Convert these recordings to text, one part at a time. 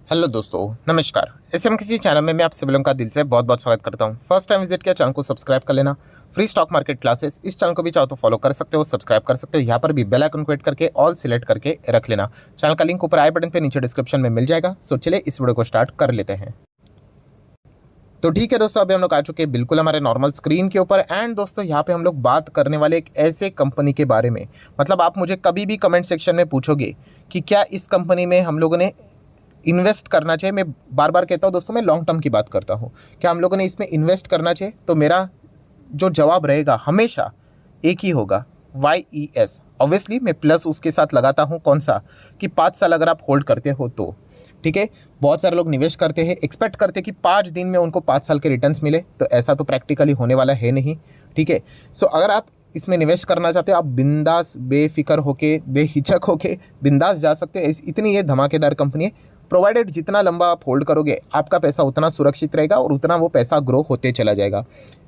Hello दोस्तों, नमस्कार। SM किसी चैनल में मैं आप सभी लोगों का दिल से बहुत बहुत स्वागत करता हूं। फर्स्ट टाइम विजिट किया चैनल को सब्सक्राइब कर लेना। फ्री स्टॉक मार्केट क्लासेस इस चैनल को भी चाहो तो फॉलो कर सकते हो, सब्सक्राइब कर सकते हो। यहाँ पर भी बेल आइकन को हिट करके ऑल सिलेक्ट करके रख लेना। चैनल का लिंक ऊपर आई बटन पे नीचे डिस्क्रिप्शन में मिल जाएगा। सो चलिए इस वीडियो को स्टार्ट कर लेते हैं। तो ठीक है दोस्तों, अभी हम लोग आ चुके हैं बिल्कुल हमारे नॉर्मल स्क्रीन के ऊपर। एंड दोस्तों यहाँ पे हम लोग बात करने वाले एक ऐसे कंपनी के बारे में, मतलब आप मुझे कभी भी कमेंट सेक्शन में पूछोगे कि क्या इस कंपनी में हम लोगों ने इन्वेस्ट करना चाहिए। मैं बार बार कहता हूँ दोस्तों, मैं लॉन्ग टर्म की बात करता हूँ। क्या हम लोगों ने इसमें इन्वेस्ट करना चाहिए? तो मेरा जो जवाब रहेगा हमेशा एक ही होगा, YES। ऑब्वियसली मैं प्लस उसके साथ लगाता हूँ, कौन सा, कि 5 साल अगर आप होल्ड करते हो तो ठीक है। बहुत सारे लोग निवेश करते हैं, एक्सपेक्ट करते हैं कि 5 दिन में उनको 5 साल के रिटर्न्स मिले, तो ऐसा तो प्रैक्टिकली होने वाला है नहीं। ठीक है। सो अगर आप इसमें निवेश करना चाहते हो, आप बिंदास बेफिक्र होके बेहिचक होके बिंदास जा सकते हो। इतनी ये धमाकेदार कंपनी है। प्रोवाइडेड जितना लंबा आप होल्ड करोगे, आपका पैसा उतना सुरक्षित रहेगा और उतना वो पैसा ग्रो होते चला जाएगा।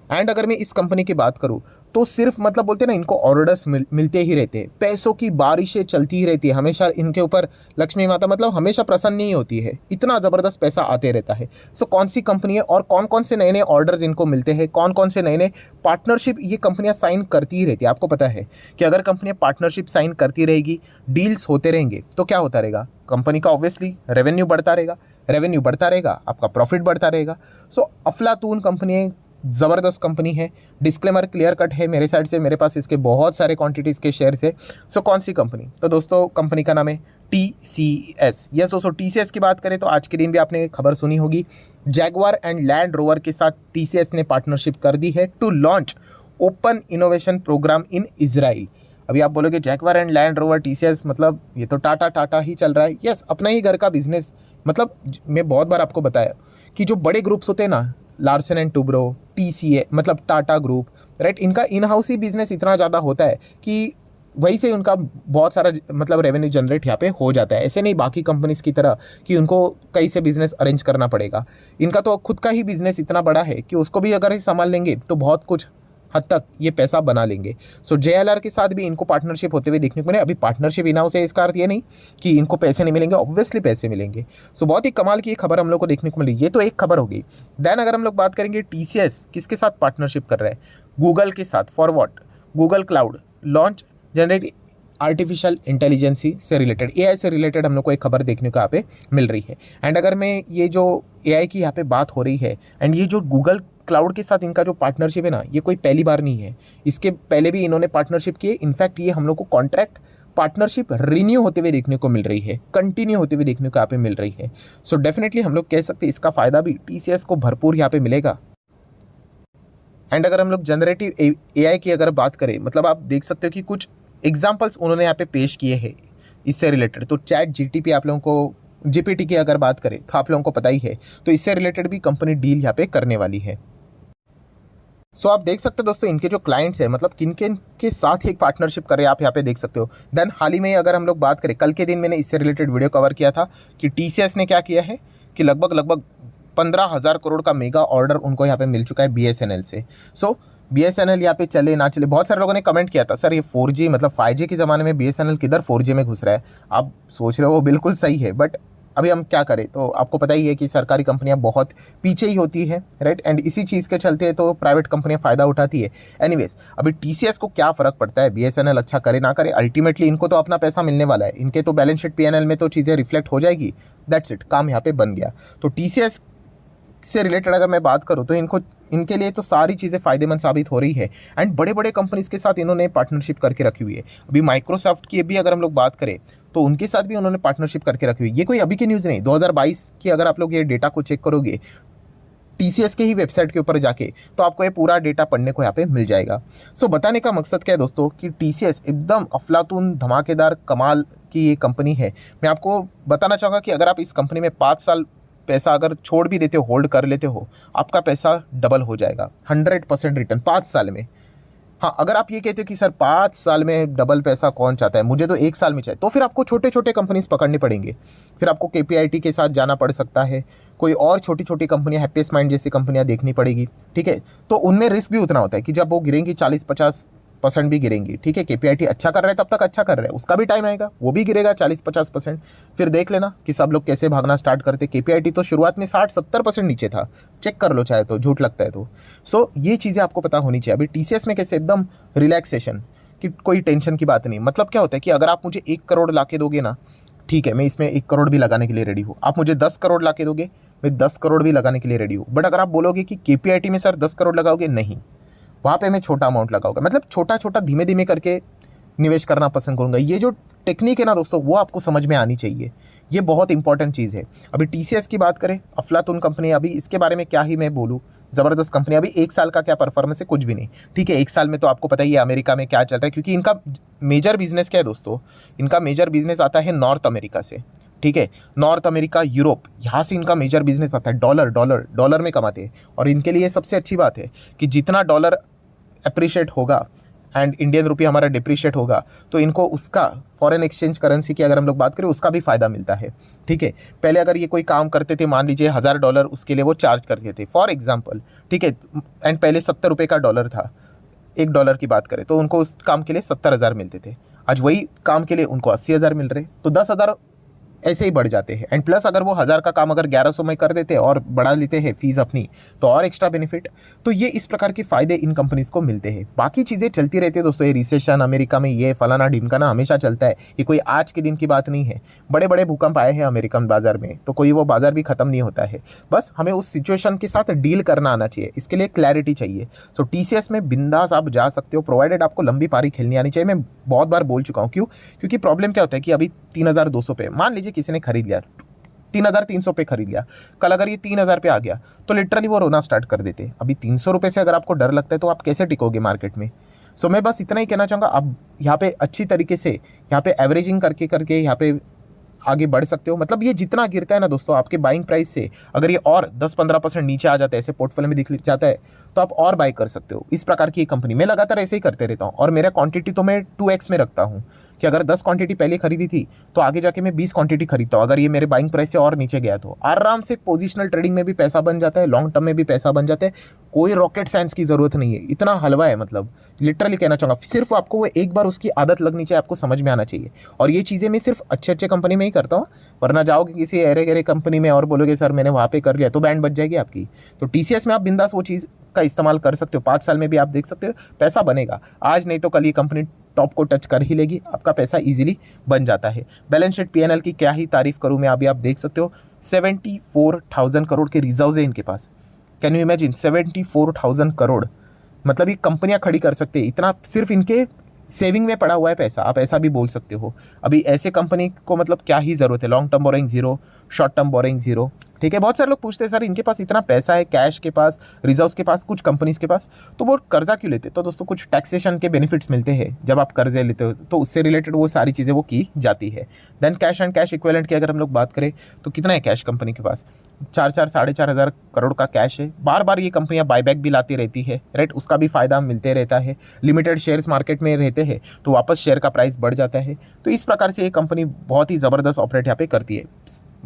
एंड अगर मैं इस कंपनी की बात करूँ तो सिर्फ मतलब बोलते हैं ना, इनको ऑर्डर्स मिलते ही रहते हैं, पैसों की बारिशें चलती ही रहती है हमेशा इनके ऊपर। लक्ष्मी माता मतलब हमेशा प्रसन्न ही होती है, इतना ज़बरदस्त पैसा आते रहता है। सो कौन सी कंपनी है और कौन कौन से नए नए ऑर्डर्स इनको मिलते हैं, कौन कौन से नए नए पार्टनरशिप ये कंपनियां साइन करती ही रहती है। आपको पता है कि अगर कंपनियां पार्टनरशिप साइन करती रहेगी, डील्स होते रहेंगे, तो क्या होता रहेगा, कंपनी का ऑब्वियसली रेवेन्यू बढ़ता रहेगा। रेवेन्यू बढ़ता रहेगा, आपका प्रॉफिट बढ़ता रहेगा। सो अफलातून कंपनी, ज़बरदस्त कंपनी है। डिस्क्लेमर क्लियर कट है मेरे साइड से, मेरे पास इसके बहुत सारे क्वांटिटीज़ के शेयर्स है। सो कौन सी कंपनी? तो दोस्तों कंपनी का नाम है TCS। यस दोस्तों, TCS की बात करें तो आज के दिन भी आपने खबर सुनी होगी, जैगवार एंड लैंड रोवर के साथ TCS ने पार्टनरशिप कर दी है to launch open innovation programme in Israel. अभी आप बोलोगे Jaguar and Land Rover TCS, मतलब ये तो टाटा टाटा ही चल रहा है। यस, अपना ही घर का बिजनेस। मतलब मैं बहुत बार आपको बताया कि जो बड़े ग्रुप्स होते हैं ना, लार्सन एंड टुब्रो, TCA मतलब टाटा ग्रुप, राइट, इनका इन हाउस ही बिजनेस इतना ज़्यादा होता है कि वहीं से उनका बहुत सारा मतलब रेवेन्यू जनरेट यहाँ पे हो जाता है। ऐसे नहीं बाकी कंपनीज की तरह कि उनको कहीं से बिजनेस अरेंज करना पड़ेगा। इनका तो खुद का ही बिजनेस इतना बड़ा है कि उसको भी अगर संभाल लेंगे तो बहुत कुछ हद तक ये पैसा बना लेंगे। सो JLR के साथ भी इनको पार्टनरशिप होते हुए देखने को मिले। अभी पार्टनरशिप इन हाउस है, इसका अर्थ ये नहीं कि इनको पैसे नहीं मिलेंगे, ऑब्वियसली पैसे मिलेंगे। सो बहुत ही कमाल की खबर हम लोग को देखने को मिली। ये तो एक खबर होगी। देन अगर हम लोग बात करेंगे TCS किसके साथ पार्टनरशिप कर रहा है, गूगल के साथ। For what? Google cloud launch generate artificial intelligence से रिलेटेड, AI से रिलेटेड हम लोग को एक खबर देखने को यहाँ पे मिल रही है। एंड अगर मैं ये जो AI की यहाँ पे बात हो रही है, एंड ये जो गूगल क्लाउड के साथ इनका जो पार्टनरशिप है ना, ये कोई पहली बार नहीं है। इसके पहले भी इन्होंने पार्टनरशिप किए। इनफैक्ट ये हम लोग को कॉन्ट्रैक्ट पार्टनरशिप रिन्यू होते हुए देखने को मिल रही है, कंटिन्यू होते हुए देखने को यहाँ पे मिल रही है। सो डेफिनेटली हम लोग कह सकते हैं इसका फायदा भी TCS को भरपूर यहाँ पे मिलेगा। एंड अगर हम लोग जनरेटिव AI की अगर बात करें, मतलब आप देख सकते हो कि कुछ एग्जाम्पल्स उन्होंने यहाँ पे पेश किए हैं इससे रिलेटेड। तो ChatGPT आप लोगों को, GPT की अगर बात करें तो आप लोगों को पता ही है, तो इससे रिलेटेड भी कंपनी डील यहाँ पे करने वाली है। सो आप देख सकते हो दोस्तों, इनके जो क्लाइंट्स हैं, मतलब किन किन के साथ एक पार्टनरशिप कर रहे हैं, आप यहाँ पे देख सकते हो। देन हाल ही में अगर हम लोग बात करें, कल के दिन मैंने इससे रिलेटेड वीडियो कवर किया था कि TCS ने क्या किया है कि लगभग लगभग 15,000 करोड़ का मेगा ऑर्डर उनको यहाँ पे मिल चुका है BSNL से। सो BSNL यहाँ पे चले ना चले, बहुत सारे लोगों ने कमेंट किया था, सर ये 4G मतलब 5G के ज़माने में BSNL किधर 4G में घुस रहा है। आप सोच रहे हो वो बिल्कुल सही है, बट अभी हम क्या करें। तो आपको पता ही है कि सरकारी कंपनियां बहुत पीछे ही होती है, राइट, एंड इसी चीज़ के चलते तो प्राइवेट कंपनियां फ़ायदा उठाती है। एनीवेज, अभी TCS को क्या फ़र्क पड़ता है BSNL अच्छा करे ना करे, अल्टीमेटली इनको तो अपना पैसा मिलने वाला है। इनके तो बैलेंस शीट PNL में तो चीज़ें रिफ्लेक्ट हो जाएगी। दैट्स इट, काम यहाँ पे बन गया। तो TCS से रिलेटेड अगर मैं बात करूँ तो इनके लिए तो सारी चीज़ें फ़ायदेमंद साबित हो रही है। एंड बड़े बड़े कंपनीज़ के साथ इन्होंने पार्टनरशिप करके रखी हुई है। अभी माइक्रोसॉफ्ट की भी अगर हम लोग बात करें तो उनके साथ भी उन्होंने पार्टनरशिप करके रखी हुई है। ये कोई अभी की न्यूज़ नहीं, 2022 की अगर आप लोग ये डेटा को चेक करोगे TCS के ही वेबसाइट के ऊपर जाके, तो आपको ये पूरा डेटा पढ़ने को यहाँ पे मिल जाएगा। सो बताने का मकसद क्या है दोस्तों कि TCS एकदम अफलातून धमाकेदार कमाल की ये कंपनी है। मैं आपको बताना चाहूँगा कि अगर आप इस कंपनी में 5 साल पैसा अगर छोड़ भी देते हो, होल्ड कर लेते हो, आपका पैसा डबल हो जाएगा। 100% रिटर्न 5 साल में। हाँ, अगर आप ये कहते हो कि सर 5 साल में डबल पैसा कौन चाहता है, मुझे तो 1 साल में चाहिए, तो फिर आपको छोटे छोटे कंपनीज पकड़ने पड़ेंगे। फिर आपको KPIT के साथ जाना पड़ सकता है, कोई और छोटी छोटी कंपनियां, हैप्पीएस्ट माइंड जैसी कंपनियां देखनी पड़ेगी। ठीक है, तो उनमें रिस्क भी उतना होता है कि जब वो गिरेंगी 40-50 परसेंट भी गिरेंगी। ठीक है, केपीआईटी अच्छा कर रहा है तब तक अच्छा कर रहा है, उसका भी टाइम आएगा, वो भी गिरेगा 40-50%। फिर देख लेना कि सब लोग कैसे भागना स्टार्ट करते। केपीआईटी तो शुरुआत में 60-70% नीचे था, चेक कर लो चाहे तो, झूठ लगता है तो। सो ये चीज़ें आपको पता होनी चाहिए। अभी टीसीएस में कैसे एकदम रिलैक्सेशन, कि कोई टेंशन की बात नहीं। मतलब क्या होता है कि अगर आप मुझे 1 करोड़ ला के दोगे ना, ठीक है, मैं इसमें 1 करोड़ भी लगाने के लिए रेडी हूँ। आप मुझे 10 करोड़ ला के दोगे, मैं 10 करोड़ भी लगाने के लिए रेडी हूँ। बट अगर आप बोलोगे कि केपीआईटी में सर 10 करोड़ लगाओगे, नहीं, वहाँ पे मैं छोटा अमाउंट लगाऊंगा। मतलब छोटा छोटा धीमे धीमे करके निवेश करना पसंद करूंगा। ये जो टेक्निक है ना दोस्तों, वो आपको समझ में आनी चाहिए, ये बहुत इंपॉर्टेंट चीज़ है। अभी टीसीएस की बात करें, अफलातून कंपनी, अभी इसके बारे में क्या ही मैं बोलूँ, ज़बरदस्त कंपनी। अभी 1 साल का क्या परफॉर्मेंस है, कुछ भी नहीं। ठीक है, 1 साल में तो आपको पता ही है अमेरिका में क्या चल रहा है, क्योंकि इनका मेजर बिजनेस क्या है दोस्तों, इनका मेजर बिजनेस आता है नॉर्थ अमेरिका से। ठीक है, नॉर्थ अमेरिका, यूरोप, यहाँ से इनका मेजर बिजनेस आता है। डॉलर डॉलर डॉलर में कमाते हैं, और इनके लिए सबसे अच्छी बात है कि जितना डॉलर अप्रिशिएट होगा एंड इंडियन रुपी हमारा डिप्रिशिएट होगा, तो इनको उसका फॉरेन एक्सचेंज करेंसी की अगर हम लोग बात करें, उसका भी फ़ायदा मिलता है। ठीक है, पहले अगर ये कोई काम करते थे, मान लीजिए $1000 उसके लिए वो चार्ज करते थे फॉर एग्जांपल, ठीक है, एंड पहले 70 रुपये का डॉलर था, $1 की बात करें तो उनको उस काम के लिए 70,000 मिलते थे। आज वही काम के लिए उनको 80,000 मिल रहे, तो 10,000 ऐसे ही बढ़ जाते हैं। एंड प्लस अगर वो 1000 का काम अगर 1100 में कर देते और बढ़ा लेते हैं फीस अपनी, तो और एक्स्ट्रा बेनिफिट। तो ये इस प्रकार के फायदे इन कंपनीज को मिलते हैं। बाकी चीज़ें चलती रहती है दोस्तों, ये रिसेशन अमेरिका में, ये फलाना ढिमकाना हमेशा चलता है, ये कोई आज के दिन की बात नहीं है। बड़े बड़े भूकंप आए हैं अमेरिकन बाजार में, तो कोई वो बाजार भी खत्म नहीं होता है। बस हमें उस सिचुएशन के साथ डील करना आना चाहिए, इसके लिए क्लैरिटी चाहिए। सो टीसीएस में बिंदास आप जा सकते हो, प्रोवाइडेड आपको लंबी पारी खेलनी आनी चाहिए। मैं बहुत बार बोल चुका हूँ, क्यों, क्योंकि प्रॉब्लम क्या होता है कि अभी 3200 पे मान लीजिए किसी ने खरीद लिया, 3300 पे खरीद लिया, कल अगर ये 3000 पे आ गया तो लिटरली वो रोना स्टार्ट कर देते। अभी 300 रुपये से अगर आपको डर लगता है तो आप कैसे टिकोगे मार्केट में। सो मैं बस इतना ही कहना चाहूँगा, आप यहाँ पे अच्छी तरीके से यहाँ पे एवरेजिंग करके करके यहाँ पे आगे बढ़ सकते हो। मतलब ये जितना गिरता है ना दोस्तों आपके बाइंग प्राइस से, अगर ये और 10-15% नीचे आ जाता है, ऐसे पोर्टफोलियो में दिख जाता है, तो आप और बाई कर सकते हो। इस प्रकार की कंपनी मैं लगातार ऐसे ही करते रहता हूँ, और मेरा क्वांटिटी तो मैं 2x में रखता हूँ, कि अगर 10 क्वांटिटी पहले खरीदी थी तो आगे जाके मैं 20 क्वांटिटी खरीदता हूँ। अगर ये मेरे बाइंग प्राइस से और नीचे गया तो आराम से पोजिशनल ट्रेडिंग में भी पैसा बन जाता है, लॉन्ग टर्म में भी पैसा बन जाता है। कोई रॉकेट साइंस की ज़रूरत नहीं है, इतना हलवा है। मतलब लिटरली कहना चाहूँगा, सिर्फ आपको वो एक बार उसकी आदत लगनी चाहिए, आपको समझ में आना चाहिए। और ये चीज़ें मैं सिर्फ अच्छे अच्छे कंपनी में ही करता हूँ, वरना जाओगे किसी अरे गहरे कंपनी में और बोलोगे सर मैंने वहाँ पे कर लिया, तो बैंड बच जाएगी आपकी। तो टीसीएस में आप बिंदास वो चीज़ का इस्तेमाल कर सकते हो, 5 साल में भी आप देख सकते हो पैसा बनेगा। आज नहीं तो कल ये कंपनी टॉप को टच कर ही लेगी, आपका पैसा इजीली बन जाता है। बैलेंस शीट पीएनएल की क्या ही तारीफ करूँ मैं, अभी आप देख सकते हो 74,000 करोड़ के रिजर्व्स है इनके पास। कैन यू इमेजिन 74,000 करोड़, मतलब ये कंपनियां खड़ी कर सकते हैं, इतना सिर्फ इनके सेविंग में पड़ा हुआ है पैसा, आप ऐसा भी बोल सकते हो। अभी ऐसे कंपनी को मतलब क्या ही ज़रूरत है, long term borrowing zero, short term borrowing zero. ठीक है, बहुत सारे लोग पूछते हैं सर इनके पास इतना पैसा है, कैश के पास, रिजर्व्स के पास, कुछ कंपनीज के पास, तो वो कर्जा क्यों लेते हैं। तो दोस्तों कुछ टैक्सेशन के बेनिफिट्स मिलते हैं जब आप कर्जे लेते हो, तो उससे रिलेटेड वो सारी चीज़ें वो की जाती है। Then cash and cash equivalent की अगर हम लोग बात करें तो कितना है कैश कंपनी के पास, 4-4 करोड़ का कैश है। बार बार ये कंपनियां बायबैक भी लाती रहती है, राइट, उसका भी फायदा मिलते रहता है। लिमिटेड शेयर्स मार्केट में रहते हैं तो वापस शेयर का प्राइस बढ़ जाता है। तो इस प्रकार से ये कंपनी बहुत ही ज़बरदस्त ऑपरेट यहाँ पे करती है।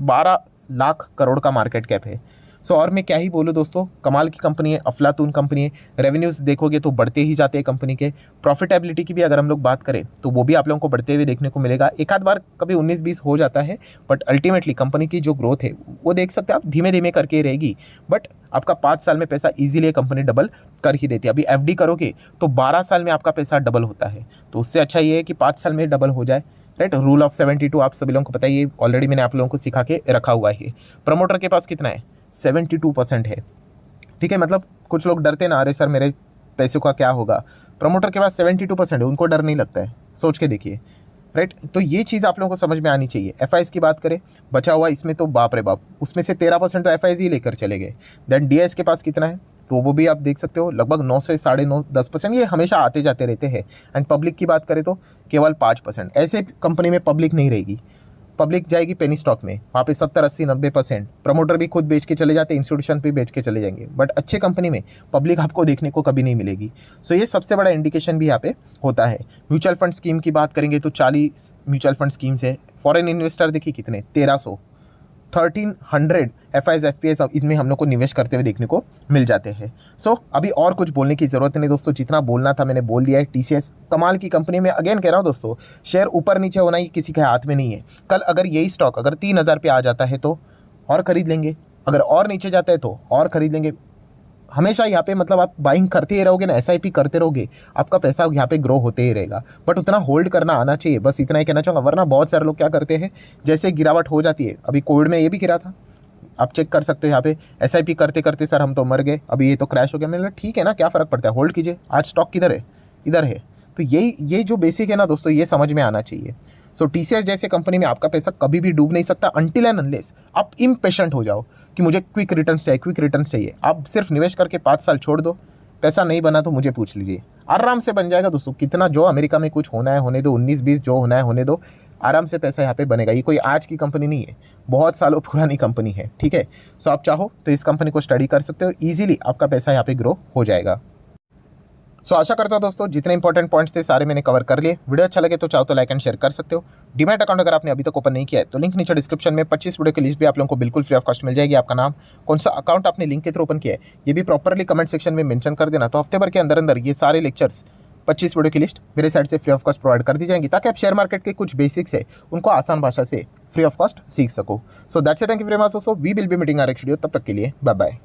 12 लाख करोड़ का मार्केट कैप है। सो और मैं क्या ही बोलूँ दोस्तों, कमाल की कंपनी है, अफलातून कंपनी है। रेवेन्यूज़ देखोगे तो बढ़ते ही जाते हैं कंपनी के। प्रॉफिटेबिलिटी की भी अगर हम लोग बात करें तो वो भी आप लोगों को बढ़ते हुए देखने को मिलेगा। एक आध बार कभी 19-20 हो जाता है, बट अल्टीमेटली कंपनी की जो ग्रोथ है वो देख सकते हैं आप, धीमे धीमे करके रहेगी। बट आपका 5 साल में पैसा ईजिली कंपनी डबल कर ही देती है। अभी एफडी करोगे तो 12 साल में आपका पैसा डबल होता है, तो उससे अच्छा ये है कि 5 साल में डबल हो जाए, राइट। रूल ऑफ 72 आप सभी लोगों को पता है, ये ऑलरेडी मैंने आप लोगों को सिखा के रखा हुआ है। प्रमोटर के पास कितना है, 72% है। ठीक है, मतलब कुछ लोग डरते ना, अरे सर मेरे पैसों का क्या होगा। प्रमोटर के पास 72% है, उनको डर नहीं लगता है, सोच के देखिए, राइट। तो ये चीज़ आप लोगों को समझ में आनी चाहिए। एफआईज की बात करें, बचा हुआ इसमें तो बाप रे बाप, उसमें से 13% तो एफआईज ही लेकर चले गए। देन डीआईएस के पास कितना है, तो वो भी आप देख सकते हो, लगभग 9 से 9.5-10%, ये हमेशा आते जाते रहते हैं। एंड पब्लिक की बात करें तो केवल 5%। ऐसे कंपनी में पब्लिक नहीं रहेगी, पब्लिक जाएगी पेनी स्टॉक में, वहाँ पे 70-80-90%। प्रमोटर भी खुद बेच के चले जाते, इंस्टीट्यूशन भी बेच के चले जाएंगे, बट अच्छे कंपनी में पब्लिक आपको देखने को कभी नहीं मिलेगी। सो ये सबसे बड़ा इंडिकेशन भी यहाँ पे होता है। म्यूचुअल फंड स्कीम की बात करेंगे तो 40 म्यूचुअल फंड स्कीम्स है। फॉरेन इन्वेस्टर देखिए कितने, 1300, 1300 FIs FPS इसमें हम लोग को निवेश करते हुए देखने को मिल जाते हैं। सो अभी और कुछ बोलने की ज़रूरत नहीं दोस्तों, जितना बोलना था मैंने बोल दिया है। TCS कमाल की कंपनी में, अगेन कह रहा हूँ दोस्तों, शेयर ऊपर नीचे होना ही किसी के हाथ में नहीं है। कल अगर यही स्टॉक अगर 3000 पे आ जाता है तो और ख़रीद लेंगे, अगर और नीचे जाता है तो और ख़रीद लेंगे। हमेशा यहाँ पे मतलब आप बाइंग करते ही रहोगे ना, SIP करते रहोगे, आपका पैसा यहाँ पे ग्रो होते ही रहेगा। बट उतना होल्ड करना आना चाहिए, बस इतना ही कहना चाहूँगा। वरना बहुत सारे लोग क्या करते हैं, जैसे गिरावट हो जाती है, अभी कोविड में ये भी गिरा था, आप चेक कर सकते हो यहाँ पे। SIP करते करते सर हम तो मर गए, अभी ये तो क्रैश हो गया। मैंने ठीक है ना, क्या फ़र्क पड़ता है, होल्ड कीजिए। आज स्टॉक किधर है, इधर है। तो ये जो बेसिक है ना दोस्तों, ये समझ में आना चाहिए। सो TCS जैसे कंपनी में आपका पैसा कभी भी डूब नहीं सकता, अनटिल एंड अनलेस आप इम्पेशेंट हो जाओ कि मुझे क्विक रिटर्न्स चाहिए, क्विक रिटर्न्स चाहिए। आप सिर्फ निवेश करके 5 साल छोड़ दो, पैसा नहीं बना तो मुझे पूछ लीजिए, आराम से बन जाएगा दोस्तों। कितना जो अमेरिका में कुछ होना है होने दो, 19-20 जो होना है होने दो, आराम से पैसा यहाँ पे बनेगा। ये कोई आज की कंपनी नहीं है, बहुत सालों पुरानी कंपनी है, ठीक है। सो आप चाहो तो इस कंपनी को स्टडी कर सकते हो, ईजिली आपका पैसा यहाँ पे ग्रो हो जाएगा। सो आशा करता हूँ दोस्तों जितने इंपॉर्टेंट पॉइंट्स थे सारे मैंने कवर कर लिए। वीडियो अच्छा लगे तो चाहो तो लाइक एंड शेयर कर सकते हो। डीमैट अकाउंट अगर आपने अभी तक ओपन नहीं किया है तो लिंक नीचे डिस्क्रिप्शन में 25 वीडियो की लिस्ट भी आप लोगों को बिल्कुल फ्री ऑफ कॉस्ट मिल जाएगी। आपका नाम, कौन सा अकाउंट आपने लिंक के थ्रू ओपन किया है, ये भी प्रॉपरली कमेंट सेक्शन में मेंशन कर देना। तो हफ्ते भर के अंदर अंदर ये सारे लेक्चर्स 25 वीडियो की लिस्ट मेरे साइड से फ्री ऑफ कॉस्ट प्रोवाइड कर दी जाएंगी, ताकि आप शेयर मार्केट के कुछ बेसिक्स है उनको आसान भाषा से फ्री ऑफ कॉस्ट सीख सको। So that's it, thank you very much दोस्तों, we will be meeting our next video. तब तक के लिए बाय बाय।